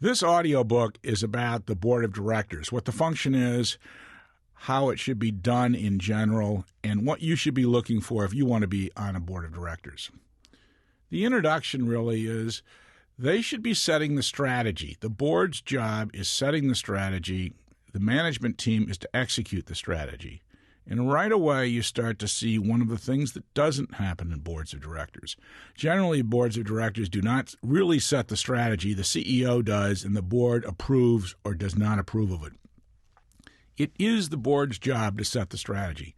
This audiobook is about the board of directors, what the function is, how it should be done in general, and what you should be looking for if you want to be on a board of directors. The introduction really is they should be setting the strategy. The board's job is setting the strategy. The management team is to execute the strategy. And right away, you start to see one of the things that doesn't happen in boards of directors. Generally, boards of directors do not really set the strategy. The CEO does, and the board approves or does not approve of it. It is the board's job to set the strategy.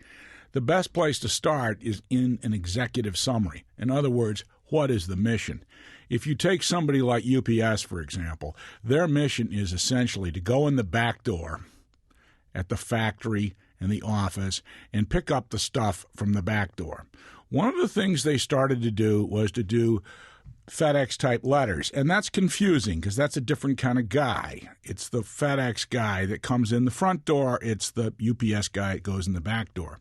The best place to start is in an executive summary. In other words, what is the mission? If you take somebody like UPS, for example, their mission is essentially to go in the back door at the factory and the office and pick up the stuff from the back door. One of the things they started to do was to do FedEx-type letters, and that's confusing because that's a different kind of guy. It's the FedEx guy that comes in the front door. It's the UPS guy that goes in the back door.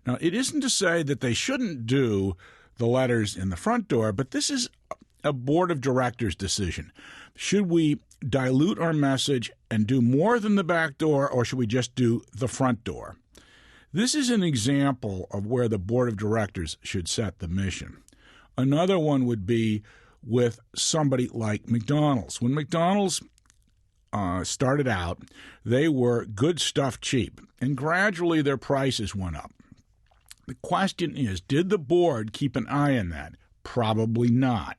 Now, it isn't to say that they shouldn't do the letters in the front door, but this is a board of directors decision. Should we dilute our message and do more than the back door, or should we just do the front door? This is an example of where the board of directors should set the mission. Another one would be with somebody like McDonald's. When McDonald's started out, they were good stuff cheap, and gradually their prices went up. The question is, did the board keep an eye on that? Probably not.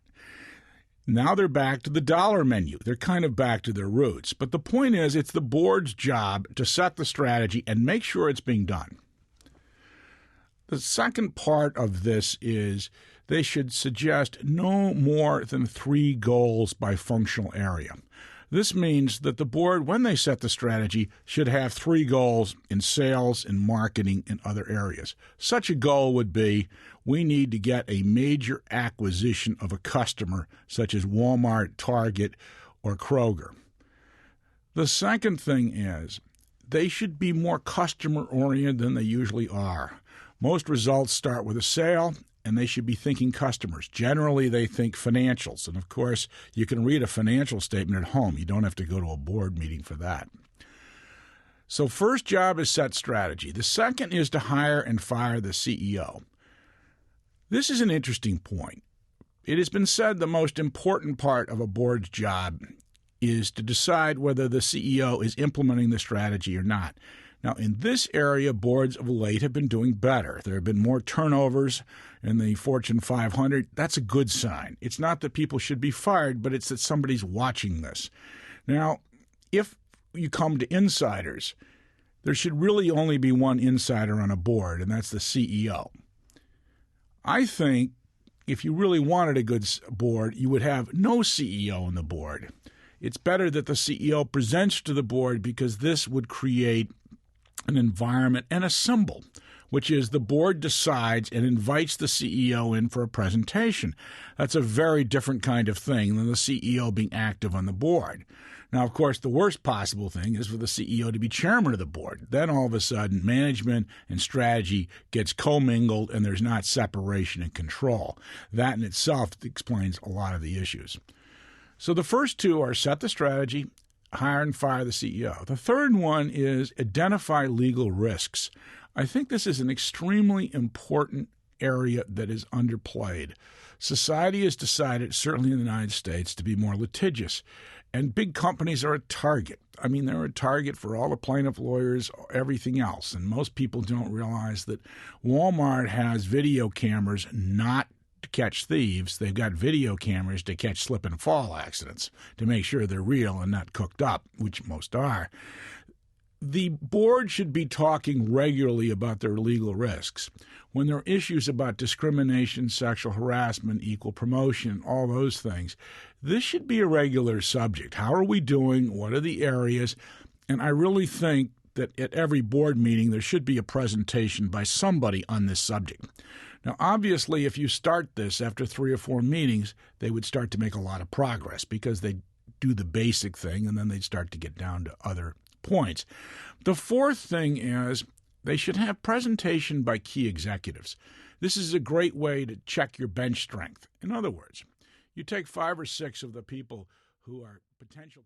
Now they're back to the dollar menu. They're kind of back to their roots. But the point is, it's the board's job to set the strategy and make sure it's being done. The second part of this is they should suggest no more than 3 goals by functional area. This means that the board, when they set the strategy, should have 3 goals in sales, in marketing, and other areas. Such a goal would be, we need to get a major acquisition of a customer, such as Walmart, Target, or Kroger. The second thing is, they should be more customer-oriented than they usually are. Most results start with a sale, and they should be thinking customers. Generally, they think financials. And, of course, you can read a financial statement at home. You don't have to go to a board meeting for that. So first job is set strategy. The second is to hire and fire the CEO. This is an interesting point. It has been said the most important part of a board's job is to decide whether the CEO is implementing the strategy or not. Now, in this area, boards of late have been doing better. There have been more turnovers in the Fortune 500. That's a good sign. It's not that people should be fired, but it's that somebody's watching this. Now, if you come to insiders, there should really only be one insider on a board, and that's the CEO. I think if you really wanted a good board, you would have no CEO on the board. It's better that the CEO presents to the board because this would create an environment and a symbol, which is the board decides and invites the CEO in for a presentation. That's a very different kind of thing than the CEO being active on the board. Now, of course, the worst possible thing is for the CEO to be chairman of the board. Then all of a sudden, management and strategy gets commingled and there's not separation and control. That in itself explains a lot of the issues. So the first 2 are set the strategy, hire and fire the CEO. The third one is identify legal risks. I think this is an extremely important area that is underplayed. Society has decided, certainly in the United States, to be more litigious, and big companies are a target. I mean, they're a target for all the plaintiff lawyers, everything else, and most people don't realize that Walmart has video cameras not to catch thieves. They've got video cameras to catch slip and fall accidents to make sure they're real and not cooked up, which most are. The board should be talking regularly about their legal risks. When there are issues about discrimination, sexual harassment, equal promotion, all those things, this should be a regular subject. How are we doing? What are the areas? And I really think that at every board meeting there should be a presentation by somebody on this subject. Now, obviously, if you start this after 3 or 4 meetings, they would start to make a lot of progress because they do the basic thing and then they'd start to get down to other points. The fourth thing is they should have presentation by key executives. This is a great way to check your bench strength. In other words, you take 5 or 6 of the people who are potential